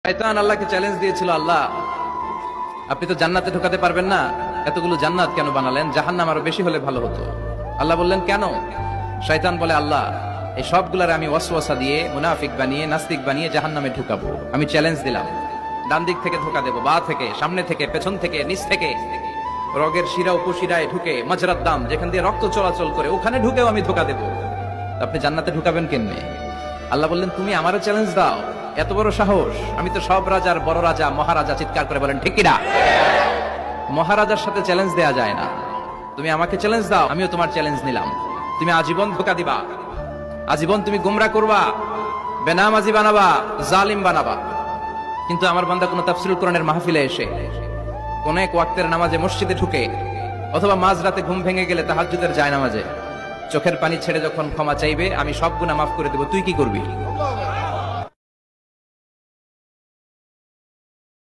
শয়তান আল্লাহকে চ্যালেঞ্জ দিয়েছিল, আল্লাহ আপনি তো জান্নাতে ঢোকাতে পারবেন না, এতগুলো জান্নাত কেন বানালেন? জাহান্নাম আরো বেশি হলে ভালো হতো। আল্লাহ বললেন কেন? শয়তান বলে, আল্লাহ এই সবগুলার আমি ওয়াসওয়াসা দিয়ে মুনাফিক বানিয়ে নাস্তিক বানিয়ে জাহান্নামে ঢুকাবো। আমি চ্যালেঞ্জ দিলাম, ডান দিক থেকে ধোকা দেবো, বা থেকে, সামনে থেকে, পেছন থেকে, নিচ থেকে, রগের শিরা উপশিরায় ঢুকে, মাজরার দাম যেখান দিয়ে রক্ত চলাচল করে ওখানে ঢুকেও আমি ধোকা দেবো। আপনি জান্নাতে ঢুকাবেন কেমনে? আল্লাহ বললেন তুমি আমারও চ্যালেঞ্জ দাও, এত বড় সাহস? আমি তো সব রাজার বড় রাজা, মহারাজা। চিৎকার করে বলেন ঠিক কিনা? মহারাজার সাথে চ্যালেঞ্জ দেয়া যায় না। তুমি আমাকে চ্যালেঞ্জ দাও, আমিও তোমার চ্যালেঞ্জ নিলাম। তুমি আজীবন ধোকা দিবা, আজীবন তুমি গুমরাহ করবা, বেনামাজি বানাবা, জালিম বানাবা। কিন্তু আমার বান্দা কোন তাফসীরুল কোরআনের মাহফিলে এসে, কোন এক ওয়াক্তের নামাজে মসজিদে ঢুকে, অথবা মাঝরাতে ঘুম ভেঙে গেলে তাহাজ্জুদের যায় নামাজে চোখের পানি ছেড়ে যখন ক্ষমা চাইবে, আমি সব গুনাহ মাফ করে দেব, তুই কি করবি?